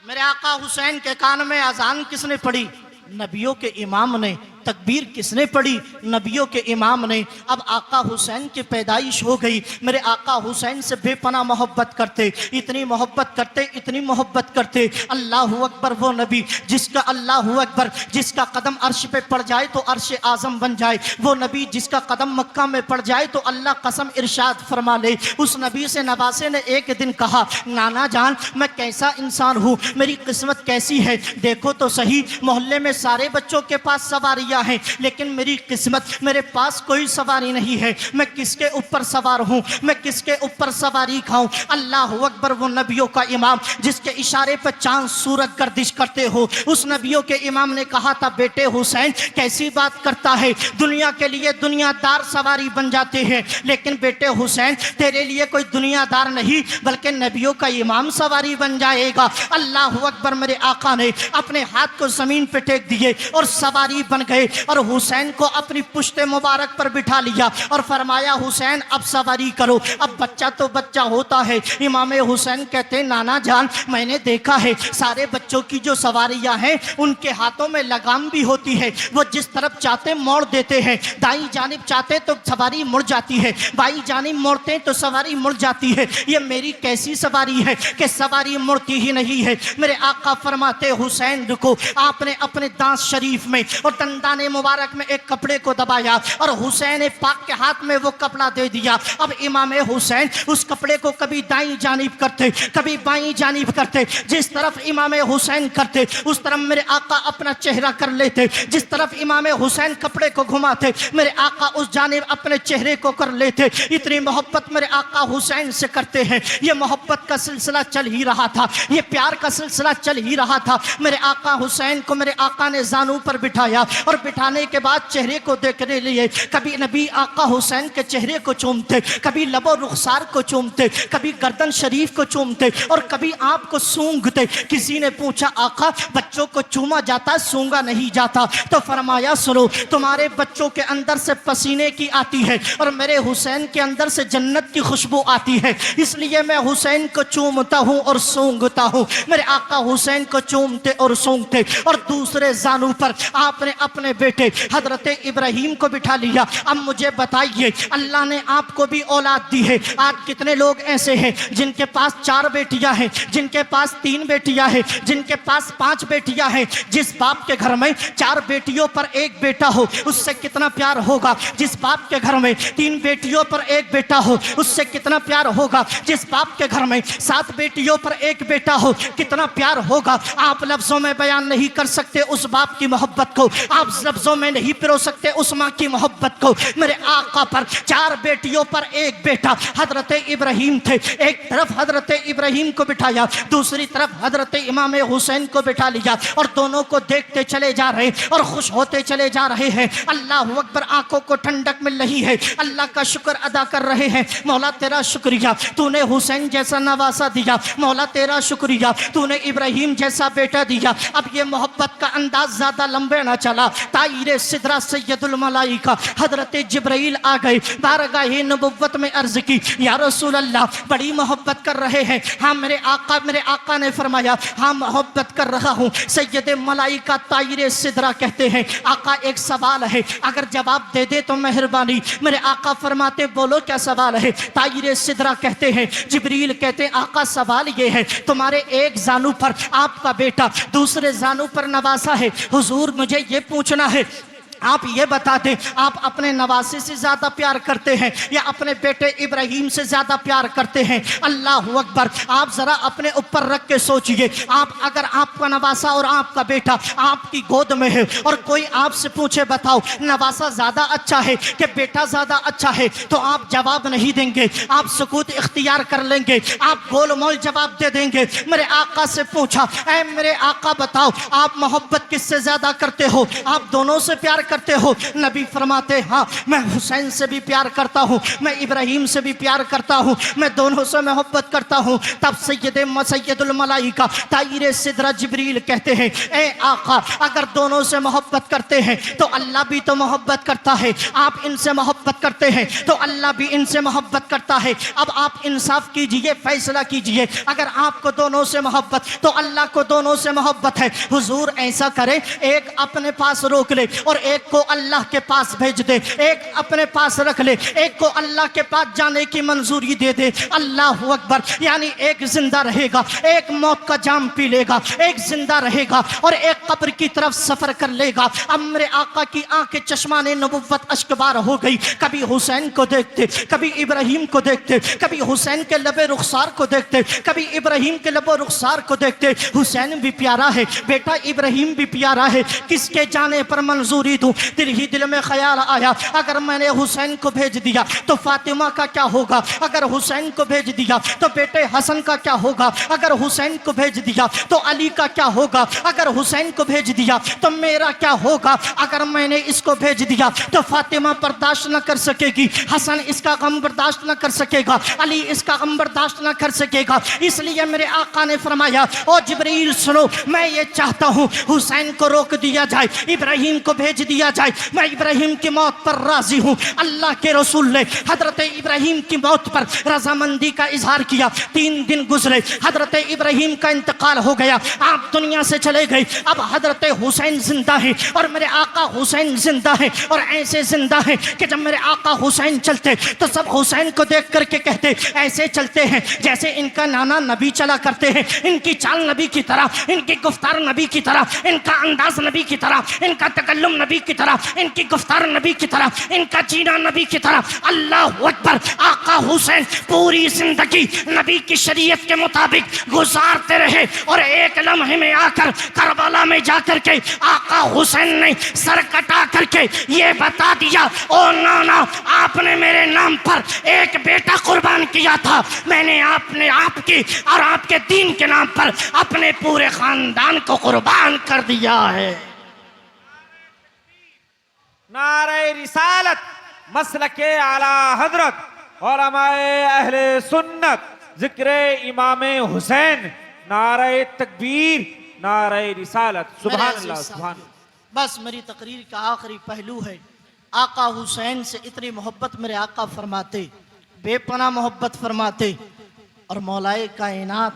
मेरे आका हुसैन के कान में अजान किसने पढ़ी? नबियों के इमाम ने। तकबीर किसने पढ़ी? नबियों के इमाम ने। अब आका हुसैन की पैदाइश हो गई। मेरे आका हुसैन से बेपनाह मोहब्बत करते, इतनी मोहब्बत करते, इतनी मोहब्बत करते। अल्लाह अकबर, वो नबी जिसका अल्लाह अकबर जिसका कदम अर्श पे पड़ जाए तो अर्श आज़म बन जाए, वो नबी जिसका कदम मक्का में पड़ जाए तो अल्लाह कसम इरशाद फरमा ले। उस नबी से नवासे ने एक दिन कहा, नाना जान मैं कैसा इंसान हूँ, मेरी किस्मत कैसी है, देखो तो सही, मोहल्ले में सारे बच्चों के पास सवारियाँ सवारियां हैं, लेकिन मेरी किस्मत, मेरे पास कोई सवारी नहीं है। मैं किसके ऊपर सवार हूँ, मैं किसके ऊपर सवारी खाऊं? अल्लाह अकबर, वो नबियों का इमाम जिसके इशारे पर चांद सूरज गर्दिश करते हो, उस नबियों के इमाम ने कहा था, बेटे हुसैन कैसी बात करता है, दुनिया के लिए दुनियादार सवारी बन जाते हैं, लेकिन बेटे हुसैन तेरे लिए कोई दुनियादार नहीं बल्कि नबियों का इमाम सवारी बन जाएगा। अल्लाह अकबर, मेरे आका ने अपने हाथ को जमीन पे टेक दिए और सवारी बन गए और हुसैन को अपनी पुश्ते मुबारक पर बिठा लिया और फरमाया, हुसैन अब सवारी करो। अब बच्चा तो बच्चा होता है। इमाम हुसैन कहते, नाना जान मैंने देखा है सारे बच्चों की जो सवारियां हैं उनके हाथों में लगाम भी होती है, वो जिस तरफ चाहते मोड़ देते हैं, दाई जानिब चाहते तो सवारी मुड़ जाती है, बाई जानिब मोड़ते तो सवारी मुड़ जाती है। ये मेरी कैसी सवारी है कि सवारी मुड़ती ही नहीं है। मेरे आका फरमाते, हुसैन रुको। आपने अपने दांत शरीफ में और दंदाने मुबारक में एक कपड़े को दबाया और हुसैन पाक के हाथ में वो कपड़ा दे दिया। अब इमाम हुसैन उस कपड़े को कभी दाईं जानिब करते, कभी बाईं जानिब करते, जिस तरफ इमाम हुसैन करते उस तरफ मेरे आका अपना चेहरा कर लेते, जिस तरफ इमाम हुसैन कपड़े को घुमाते मेरे आका उस जानिब अपने चेहरे को कर लेते। इतनी मोहब्बत मेरे आका हुसैन से करते हैं। ये मोहब्बत का सिलसिला चल ही रहा था, ये प्यार का सिलसिला चल ही रहा था। मेरे आका हुसैन को मेरे आका ने जानू पर बिठाया और बिठाने के बाद चेहरे को देखने लिए कभी नबी आका हुसैन के चेहरे को चूमते, कभी लबो रुखसार को चूमते, कभी गर्दन शरीफ को चूमते और कभी आपको सूंघते। किसी ने पूछा, आका बच्चों को चूमा जाता, सूंघा नहीं जाता? तो फरमाया, सुनो, तुम्हारे बच्चों के अंदर से पसीने की आती है और मेरे हुसैन के अंदर से जन्नत की खुशबू आती है, इसलिए मैं हुसैन को चूमता हूँ और सूंघता हूँ। मेरे आका हुसैन को चूमते और सूंघते और दूसरे जानू पर आपने अपने बेटे हजरत इब्राहिम को बिठा लिया। अब मुझे बताइए, अल्लाह ने आपको भी औलाद दी है। आज कितने लोग ऐसे हैं जिनके पास 4 बेटियां हैं, जिनके पास 3 बेटियां हैं, जिनके पास 5 बेटियां हैं? जिस बाप के घर में 4 बेटियों पर 1 बेटा हो उससे कितना प्यार होगा। जिस बाप के घर में 3 बेटियों पर 1 बेटा हो उससे कितना प्यार होगा। जिस बाप के घर में 7 बेटियों पर 1 बेटा हो कितना प्यार होगा। आप लफ्जों में बयान नहीं कर सकते उस बाप की मोहब्बत को, आप लफ्जों में नहीं पिरो सकते उस माँ की मोहब्बत को। मेरे आका पर 4 बेटियों पर 1 बेटा हजरत इब्राहिम थे। एक तरफ हजरत इब्राहिम को बिठाया, दूसरी तरफ हजरत इमाम हुसैन को बिठा लिया और दोनों को देखते चले जा रहे और खुश होते चले जा रहे हैं। अल्लाह अकबर, आंखों को ठंडक मिल रही है, अल्लाह का शुक्र अदा कर रहे हैं। मौला तेरा शुक्रिया, तूने हुसैन जैसा नवासा दिया। मौला तेरा शुक्रिया, तूने इब्राहिम जैसा बेटा दिया। अब ये मोहब्बत का अंदाज ज्यादा लंबे ना चला। ताईरे सिदरा सैयदुल मलाइका हजरत जिब्राइल आ गए, बारगाह नबुव्वत में अर्ज की, या रसूल अल्लाह बड़ी मोहब्बत कर रहे हैं। हाँ मेरे आका ने फरमाया, हाँ मोहब्बत कर रहा हूँ। सैयद मलाइका ताईरे सिदरा कहते हैं, आका एक सवाल है, अगर जवाब दे दे तो मेहरबानी। मेरे आका फरमाते, बोलो क्या सवाल है? ताईरे सिदरा कहते हैं, जिब्रील कहते हैं, आका सवाल ये है, तुम्हारे एक जानू पर आपका बेटा, दूसरे जानू पर नवासा है। हुजूर मुझे ये पूछना है, आप ये बता दें, आप अपने नवासे से ज्यादा प्यार करते हैं या अपने बेटे इब्राहिम से ज्यादा प्यार करते हैं? अल्लाह अकबर, आप जरा अपने ऊपर रख के सोचिए। आप अगर आपका नवासा और आपका बेटा आपकी गोद में है और कोई आपसे पूछे, बताओ नवासा ज्यादा अच्छा है कि बेटा ज्यादा अच्छा है, तो आप जवाब नहीं देंगे, आप सुकूत इख्तियार कर लेंगे, आप गोल मोल जवाब दे देंगे। मेरे आका से पूछा, ऐ मेरे आका बताओ आप मोहब्बत किससे ज्यादा करते हो? आप दोनों से प्यार करते हो? नबी फरमाते, हाँ मैं हुसैन से भी प्यार करता हूँ, मैं इब्राहिम से भी प्यार करता हूँ, मैं दोनों से मोहब्बत करता हूँ। तब सैयदुल मलाइका ताईरे सिदरा जिब्रील कहते हैं, ए आका अगर दोनों से मोहब्बत करते हैं तो अल्लाह भी तो मोहब्बत करता है, आप इनसे मोहब्बत करते हैं तो अल्लाह भी इनसे मोहब्बत करता है। अब आप इंसाफ कीजिए, फैसला कीजिए, अगर आपको दोनों से मोहब्बत तो अल्लाह को दोनों से मोहब्बत है। हुजूर ऐसा करे, एक अपने पास रोक ले और एक को अल्लाह के पास भेज दे, एक अपने पास रख ले, एक को अल्लाह के पास जाने की मंजूरी दे दे। अल्लाह अकबर, यानी एक जिंदा रहेगा, एक मौत का जाम पी लेगा, एक जिंदा रहेगा और एक कब्र की तरफ सफर कर लेगा। अब मेरे आका की आंखें चश्माने नबुव्वत अश्कबार हो गई, कभी हुसैन को देखते, कभी इब्राहिम को देखते, कभी हुसैन के लबे रुखसार को देखते, कभी इब्राहिम के लबे रुखसार को देखते। हुसैन भी प्यारा है, बेटा इब्राहिम भी प्यारा है, किसके जाने पर मंजूरी दूं? दूं। दिल ही दिल में ख्याल आया, अगर मैंने हुसैन को भेज दिया तो फातिमा का क्या होगा, अगर हुसैन को भेज दिया तो बेटे हसन का क्या होगा, अगर हुसैन को भेज दिया तो अली का क्या होगा, अगर हुसैन को भेज दिया तो मेरा क्या होगा। अगर मैंने इसको भेज दिया तो फातिमा बर्दाश्त न कर सकेगी, हसन इसका गम बर्दाश्त न कर सकेगा, अली इसका गम बर्दाश्त न कर सकेगा। इसलिए मेरे आका ने फरमाया, ओ जिब्रील सुनो, मैं ये चाहता हूँ हुसैन को रोक दिया जाए, इब्राहिम को भेज दिया जाए। मैं इब्राहिम की मौत पर राजी हूँ। अल्लाह के रसूल ने हजरत इब्राहिम की मौत पर रजामंदी का इजहार किया। 3 दिन गुजरे, हजरत इब्राहिम का इंतकाल हो गया, आप दुनिया से चले गए। अब हजरत हुसैन जिंदा है और मेरे आका हुसैन जिंदा है, और ऐसे जिंदा है कि जब मेरे आका हुसैन चलते तो सब हुसैन को देख करके कहते ऐसे चलते हैं जैसे इनका नाना नबी चला करते हैं, इनकी चाल नबी की तरह, इनकी गुफ्तार नबी की तरह, इनका अंदाज नबी की तरह, इनका तकल्लुम नबी की तरह, इनकी गुफ्तार नबी की तरह, इनका जीना नबी की तरह। अल्लाह अकबर। आका हुसैन पूरी जिंदगी नबी की शरीयत के मुताबिक गुजारते रहे, और एक लम्हे में आकर करबला में जाकर के आका हुसैन ने सर कटा करके ये बता दिया, ओ नाना आपने मेरे नाम पर एक बेटा कुर्बान किया था, मैंने आपने आपकी और आपके दीन के नाम पर अपने पूरे खानदान को कुर्बान कर दिया है। नारे रिसालत मसलके आला हजरत उलमाए अहले सुन्नत जिक्र इमाम हुसैन, नारे तकबीर, नारे रिसालत। सुभान अल्लाह, सुभान। बस मेरी तकरीर का आखिरी पहलू है, आका हुसैन से इतनी मोहब्बत मेरे आका फरमाते, बेपनाह मोहब्बत फरमाते, और मौलाए कायनात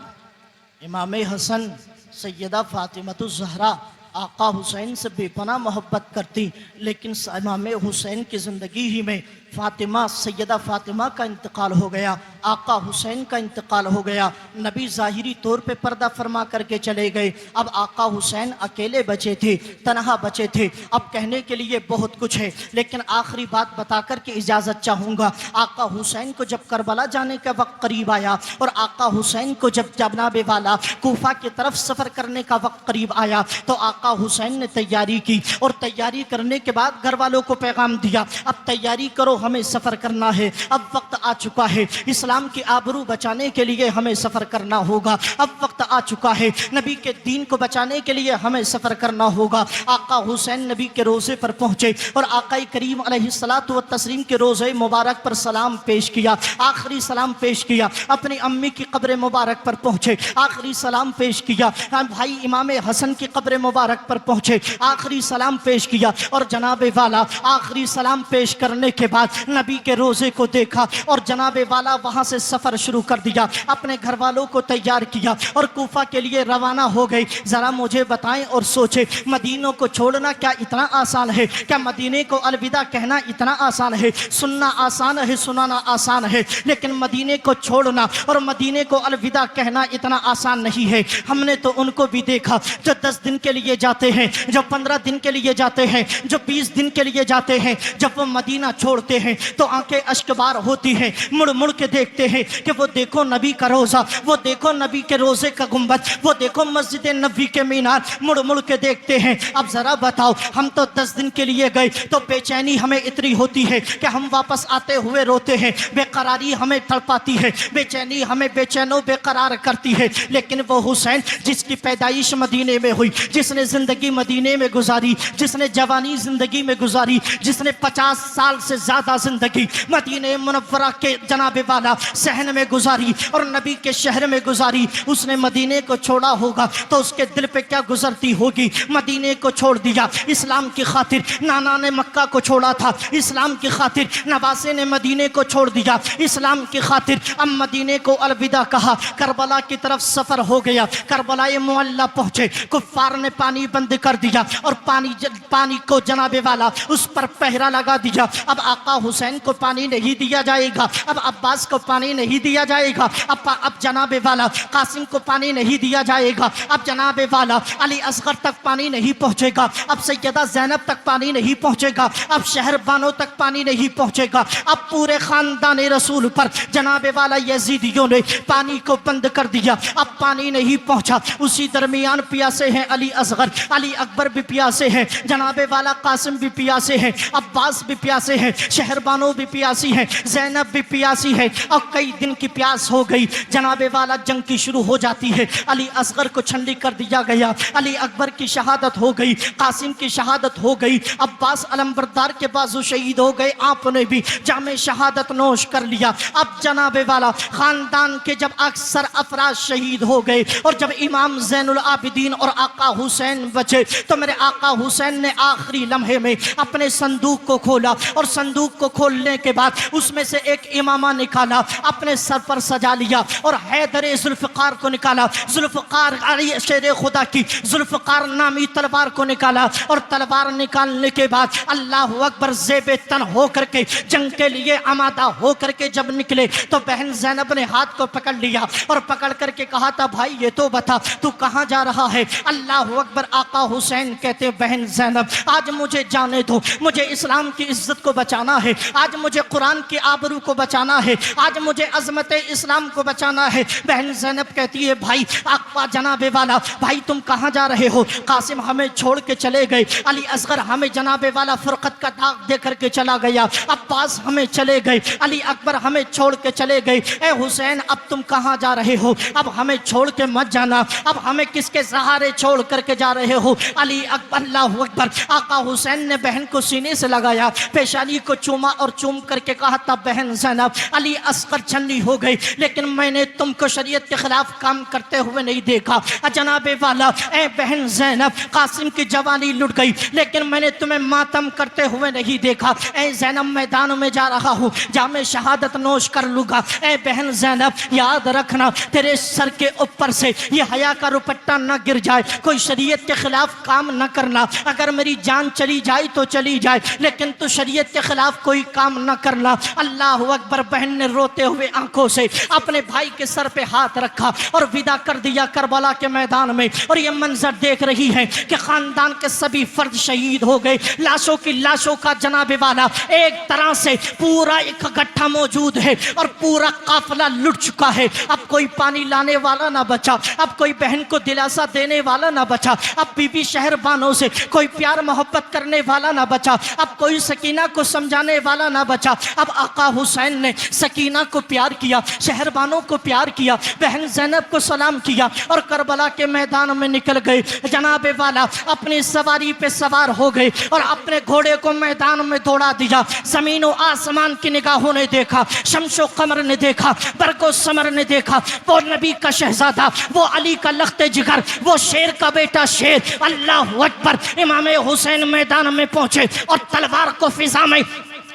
इमाम हसन सैयदा फातिमतुज ज़हरा आका हुसैन से बेपनाह मोहब्बत करती, लेकिन इमाम हुसैन की ज़िंदगी ही में फातिमा सैयदा फातिमा का इंतकाल हो गया, आका हुसैन का इंतकाल हो गया। नबी ज़ाहिरी तौर पे पर्दा फरमा करके चले गए। अब आका हुसैन अकेले बचे थे, तनहा बचे थे। अब कहने के लिए बहुत कुछ है, लेकिन आखिरी बात बता कर के इजाज़त चाहूँगा। आका हुसैन को जब करबला जाने का वक्त करीब आया, और आका हुसैन को जब जनाबे वाला कूफा की तरफ सफ़र करने का वक्त करीब आया, तो आका हुसैन ने तैयारी की, और तैयारी करने के बाद घर वालों को पैगाम दिया, अब तैयारी करो, हमें सफ़र करना है, अब वक्त आ चुका है, इस्लाम की आबरू बचाने के लिए हमें सफ़र करना होगा, अब वक्त आ चुका है, नबी के दीन को बचाने के लिए हमें सफ़र करना होगा। आका हुसैन नबी के रोज़े पर पहुँचे, और आका करीम अलैहिस्सलातु व तस्लीम के रोज़े मुबारक पर सलाम पेश किया, आखिरी सलाम पेश किया। अपनी अम्मी की कब्र मुबारक पर पहुँचे, आखिरी सलाम पेश किया। भाई इमाम हसन की कब्र मुबारक पर पहुँचे, आखिरी सलाम पेश किया, और जनाबे वाला आखिरी सलाम पेश करने के बाद नबी के रोज़े को देखा, और जनाबे वाला वहाँ से सफ़र शुरू कर दिया, अपने घर वालों को तैयार किया, और कूफा के लिए रवाना हो गई। ज़रा मुझे बताएं और सोचें, मदीनों को छोड़ना क्या इतना आसान है? क्या मदीने को अलविदा कहना इतना आसान है? सुनना आसान है, सुनाना आसान है, लेकिन मदीने को छोड़ना और मदीने को अलविदा कहना इतना आसान नहीं है। हमने तो उनको भी देखा जो 10 दिन के लिए जाते हैं, जो 15 दिन के लिए जाते हैं, जो 20 दिन के लिए जाते हैं। जब वो मदीना छोड़ते हैं तो आंखें अश्कबार होती हैं, मुड़ मुड़ के देखते हैं कि वो देखो नबी का रोज़ा, वो देखो नबी के रोज़े का गुंबद, वो देखो मस्जिद नबी के मीनार, मुड़ मुड़ के देखते हैं। अब ज़रा बताओ, हम तो 10 दिन के लिए गए तो बेचैनी हमें इतनी होती है कि हम वापस आते हुए रोते हैं, बेकरारी हमें तड़पाती है, बेचैनी हमें बेचैनो बेकरार करती है। लेकिन वो हुसैन जिसकी पैदाइश मदीने में हुई, जिसने ज़िंदगी मदीने में गुजारी, जिसने जवानी ज़िंदगी में गुजारी, जिसने 50 साल से ज़्यादा ज़िंदगी मदीने मुनव्वरा के जनाबे वाला सहन में गुजारी और नबी के शहर में गुजारी, उसने मदीने को छोड़ा होगा तो उसके दिल पे क्या गुजरती होगी। मदीने को छोड़ दिया इस्लाम की खातिर, नाना ने मक्का को छोड़ा था इस्लाम की खातिर, नवासे ने मदीने को छोड़ दिया इस्लाम की खातिर। अब मदीने को अलविदा कहा, करबला की तरफ सफ़र हो गया। करबलाए मुअल्ला पहुँचे, कुफ्फार ने पानी बंद कर दिया और पानी को जनाबे वाला उस पर पहरा लगा दिया। अब आका आका हुसैन को पानी नहीं दिया जाएगा, अब अब्बास को पानी नहीं दिया जाएगा, अब जनाबे वाला कासिम को पानी नहीं दिया जाएगा, अब जनाबे वाला अली असगर तक पानी नहीं पहुंचेगा, अब सैयदा ज़ैनब तक पानी नहीं पहुंचेगा, अब शहरबानों तक पानी नहीं पहुंचेगा, अब पूरे खानदान रसूल पर जनाबे वाला यजीदियों ने पानी को बंद कर दिया, अब पानी नहीं पहुंचा। उसी दरमियान प्यासे हैं अली असगर, अली अकबर भी प्यासे हैं, जनाबे वाला कासिम भी प्यासे हैं, अब्बास भी प्यासे हैं, शहरबानो भी प्यासी हैं, ज़ैनब भी प्यासी है। और कई दिन की प्यास हो गई, जनाबे वाला जंग की शुरू हो जाती है, अली असगर को छंडी कर दिया गया, अली अकबर की शहादत हो गई, कासिम की शहादत हो गई, अब्बास अलमबरदार के बाजू शहीद हो गए, आपने भी जामे शहादत नोश कर लिया। अब जनाबे वाला खानदान के जब अक्सर अफराज शहीद हो गए और जब इमाम ज़ैनुल आबिदीन और आका हुसैन बचे, तो मेरे आका हुसैन ने आखिरी लम्हे में अपने संदूक को खोला और संदूक को खोलने के बाद उसमें से एक इमामा निकाला, अपने सर पर सजा लिया और हैदर जुल्फ़िकार को निकाला, जुल्फ़िकार अली शेर खुदा की जुल्फ़िकार नामी तलवार को निकाला और तलवार निकालने के बाद अल्लाह अकबर ज़ेबे तन हो करके जंग के लिए आमादा हो करके जब निकले तो बहन ज़ैनब ने हाथ को पकड़ लिया और पकड़ करके कहा था, भाई ये तो बता तू कहाँ जा रहा है। अल्लाह अकबर। आका हुसैन कहते, बहन ज़ैनब आज मुझे जाने दो, मुझे इस्लाम की इज्जत को बचाना है, आज मुझे कुरान की आबरू को बचाना है, आज मुझे अजमत इस्लाम को बचाना है। बहन ज़ैनब कहती है, भाई आका जनाबे वाला, भाई तुम कहाँ जा रहे हो? कासिम हमें छोड़ के चले गए, अली असगर हमें जनाबे वाला फुरकत का दाग दे करके चला गया, अब्बास हमें चले गए, अली अकबर हमें छोड़ के चले गए। ए हुसैन अब तुम कहाँ जा रहे हो? अब हमें छोड़ के मत जाना, अब हमें किसके सहारे छोड़ करके जा रहे हो? अली अकबर। अल्लाहु अकबर। आका हुसैन ने बहन को सीने से लगाया, पेशानी को चूमा और चूम करके कहा था, बहन ज़ैनब अली असगर छन्नी हो गई, लेकिन मैंने तुमको शरीयत के खिलाफ काम करते हुए नहीं देखा। जनाबे वाला, ए बहन ज़ैनब कासिम की जवानी लुट गई, लेकिन मैंने तुम्हें मातम करते हुए नहीं देखा। ए ज़ैनब मैदानों में जा रहा हूँ, जामे शहादत नोश कर लूँगा। ए बहन ज़ैनब याद रखना, तेरे सर के ऊपर से ये हया का रुपट्टा न गिर जाए, कोई शरीयत के खिलाफ काम न करना। अगर मेरी जान चली जाए तो चली जाए, लेकिन तू शरीयत के खिलाफ कोई काम न करना। अल्लाह अकबर। बहन ने रोते हुए आंखों से अपने भाई के सर पे हाथ रखा और विदा कर दिया करबला के मैदान में। और ये मंजर देख रही है कि खानदान के सभी फर्द शहीद हो गए, लाशों की लाशों का जनाबे वाला एक तरह से पूरा एक गट्ठा मौजूद है और पूरा काफिला लुट चुका है। अब कोई पानी लाने वाला ना बचा, अब कोई बहन को दिलासा देने वाला ना बचा, अब बीबी शहरबानों से कोई प्यार मोहब्बत करने वाला ना बचा, अब कोई सकीना को समझाने वाला ना बचा। अब आका हुसैन ने सकीना को प्यार किया, शहरबानों को प्यार किया, बहन ज़ैनब को सलाम किया और करबला के मैदान में निकल गए। जनाबे वाला अपनी सवारी पे सवार हो गए और अपने घोड़े को मैदान में दौड़ा दिया। ज़मीन और आसमान की निगाहों ने देखा, शम्सो कमर ने देखा, बरको समर ने देखा, वो नबी का शहजादा, वो अली का लख्ते जिगर, वो शेर का बेटा शेर। अल्लाह अकबर। इमाम हुसैन मैदान में पहुंचे और तलवार को फिजा में,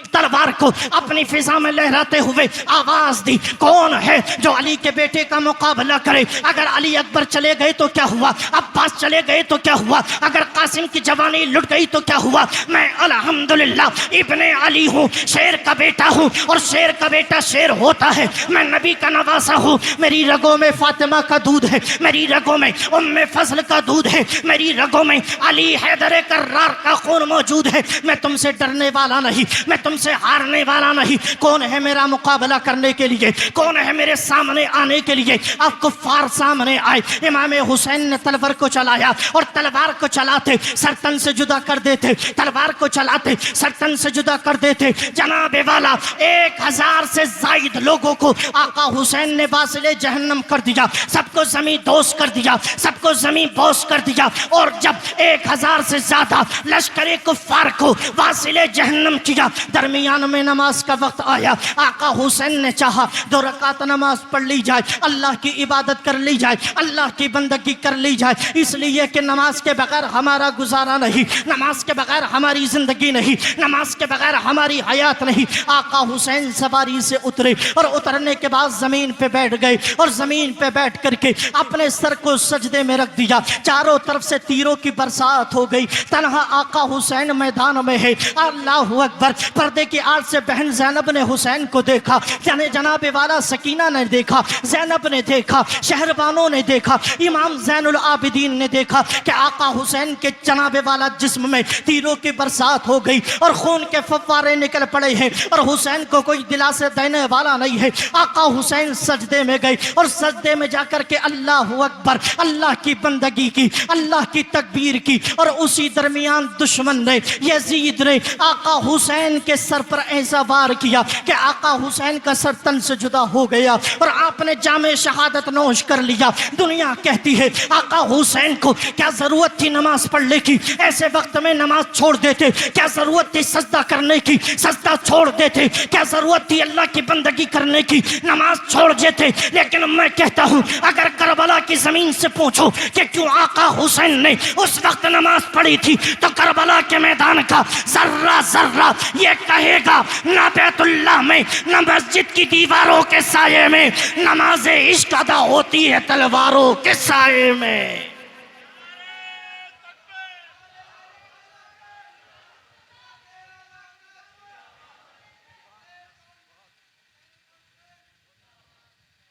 तलवार को अपनी फिजा में लहराते हुए आवाज दी, कौन है जो अली के बेटे का मुकाबला करे? अगर अली अकबर चले गए तो क्या हुआ? अब्बास चले गए तो क्या हुआ? अगर कासिम की जवानी लुट गई तो क्या हुआ? मैं अल्हम्दुलिल्लाह इब्ने अली हूँ, शेर का बेटा हूँ और शेर का बेटा शेर होता है। मैं नबी का नवासा हूँ, मेरी रगों में फातिमा का दूध है, मेरी रगों में उम्मे फजल का दूध है, मेरी रगों में अली हैदर कर्रार का खून मौजूद है। मैं तुमसे डरने वाला नहीं, मैं तुमसे हारने वाला नहीं। कौन है मेरा मुकाबला करने के लिए? कौन है मेरे सामने आने के लिए? अब कुफ्फार सामने आए। इमाम हुसैन ने तलवार को चलाया और तलवार को चलाते सरतन से जुदा कर देते, तलवार को चलाते सरतन से जुदा कर देते। जनाबे वाला 1000 से जायद लोगों को आका हुसैन ने वासिले जहन्नम कर दिया, सबको जमीन दोष कर दिया, सबको जमीन बोस कर दिया। और जब 1000 से ज्यादा लश्कर कुफ्फार को वासिले जहन्नम किया, दरमियान में नमाज का वक्त आया। आका हुसैन ने चाहा 2 रकात नमाज पढ़ ली जाए, अल्लाह की इबादत कर ली जाए, अल्लाह की बंदगी कर ली जाए, इसलिए कि नमाज के बगैर हमारा गुजारा नहीं, नमाज के बगैर हमारी जिंदगी नहीं, नमाज के बगैर हमारी हयात नहीं। आका हुसैन सवारी से उतरे और उतरने के बाद जमीन पे बैठ गए और जमीन पे बैठ करके अपने सर को सजदे में रख दिया। चारों तरफ से तीरों की बरसात हो गई, तन्हा आका हुसैन मैदान में है। अल्लाहु अकबर। पर्दे की आड़ से बहन ज़ैनब ने हुसैन को देखा, यानी जनाब वाला सकीना ने देखा, ज़ैनब ने देखा, शहरबानों ने देखा, इमाम ज़ैनुल आबिदीन ने देखा कि आका हुसैन के जनाब वाला जिस्म में तीरों की बरसात हो गई और खून के फव्वारे निकल पड़े हैं और हुसैन को कोई दिलासे देने वाला नहीं है। आका हुसैन सजदे में गए और सजदे में जाकर के अल्लाह अकबर, अल्लाह की बंदगी की, अल्लाह की तकबीर की। और उसी दरमियान दुश्मन ने, यजीद ने आका हुसैन के सर पर ऐसा वार किया कि आका हुसैन का सर तन से जुदा हो गया और आपने जामे शहादत नोश कर लिया। दुनिया कहती है आका हुसैन को क्या जरूरत थी नमाज पढ़ने की, ऐसे वक्त में नमाज छोड़ देते, क्या जरूरत थी सजदा करने की, सजदा छोड़ देते, क्या जरूरत थी अल्लाह की बंदगी करने की, नमाज छोड़ देते। लेकिन मैं कहता हूं अगर करबला की जमीन से पूछो कि क्यों आका हुसैन ने उस वक्त नमाज पढ़ी थी, तो करबला के मैदान का जर्रा जर्रा ये कहेगा ना बैतुल्लाह में, ना मस्जिद की दीवारों के साये में नमाज इश्क अदा होती है तलवारों के साये में।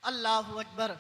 अल्लाहु अकबर।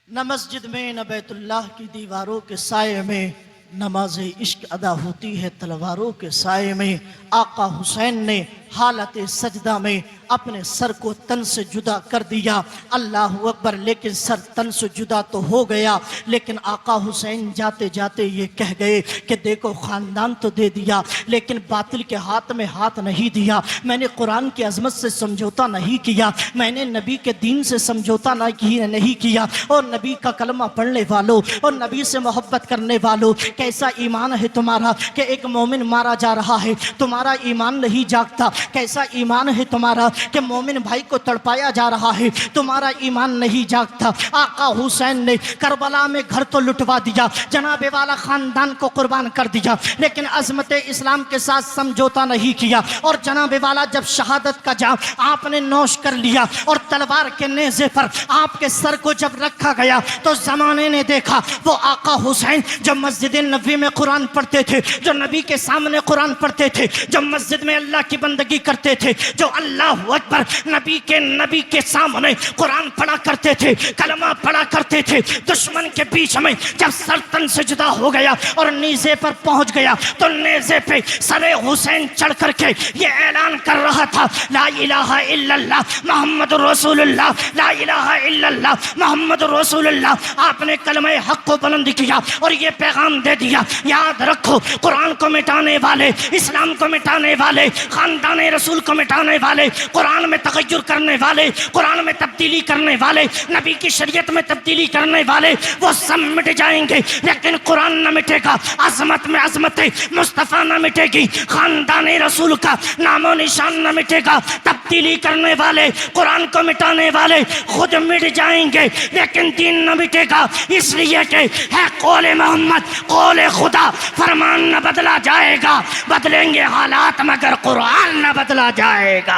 न मस्जिद में न बैतुल्लाह की दीवारों के साये में नमाज इश्क अदा होती है तलवारों के साये में। आका हुसैन ने हालत सजदा में अपने सर को तन से जुदा कर दिया। अल्लाह अकबर। लेकिन सर तन से जुदा तो हो गया, लेकिन आका हुसैन जाते जाते ये कह गए कि देखो ख़ानदान तो दे दिया लेकिन बातिल के हाथ में हाथ नहीं दिया। मैंने कुरान की अजमत से समझौता नहीं किया, मैंने नबी के दीन से समझौता नहीं किया। और नबी का कलमा पढ़ने वालों और नबी से मोहब्बत करने वालों, कैसा ईमान है तुम्हारा कि एक मोमिन मारा जा रहा है, तुम्हारा ईमान नहीं जागता। कैसा ईमान है तुम्हारा कि मोमिन भाई को तड़पाया जा रहा है, तुम्हारा ईमान नहीं जागता। आका हुसैन ने करबला में घर तो लुटवा दिया, जनाबे वाला खानदान को कुर्बान कर दिया, लेकिन अजमत इस्लाम के साथ समझौता नहीं किया। और जनाबे वाला जब शहादत का जाम आपने नोश कर लिया और तलवार के नेज़े पर आपके सर को जब रखा गया तो जमाने ने देखा वो आका हुसैन जो मस्जिद नबी में कुरान पढ़ते थे, जो नबी के सामने कुरान पढ़ते थे, जो मस्जिद में अल्लाह की बंदगी करते थे, जो अल्लाह अकबर नबी के सामने कुरान पढ़ा करते थे, कलमा पढ़ा करते थे, दुश्मन के बीच में जब सर तन से जुदा हो गया और नीज़े पर पहुंच गया तो नेज़े पे सरे हुसैन चढ़ करके ये ऐलान कर रहा था ला इलाहा इल्लल्लाह मोहम्मद रसूलुल्लाह, ला इलाहा इल्लल्लाह मोहम्मद रसूलुल्लाह। आपने कलमे हक को बुलंद किया और ये पैगाम दे दिया, याद रखो कुरान को मिटाने वाले, इस्लाम को मिटाने वाले, खानदान रसूल को मिटाने वाले, कुरान में तगय्युर करने वाले, कुरान में तब्दीली करने वाले, नबी की शरीयत में तब्दीली करने वाले, वो सब मिट जाएंगे लेकिन कुरान न मिटेगा। अजमत में अजमत मुस्तफ़ा न मिटेगी, खानदान रसूल का नामो निशान न मिटेगा। तब्दीली करने वाले, कुरान को मिटाने वाले खुद मिट जाएंगे लेकिन दीन न मिटेगा, इसलिए कि है कौले मोहम्मद, कौले खुदा। फरमान न बदला जाएगा, बदलेंगे हालात मगर कुरान न बदला जाएगा।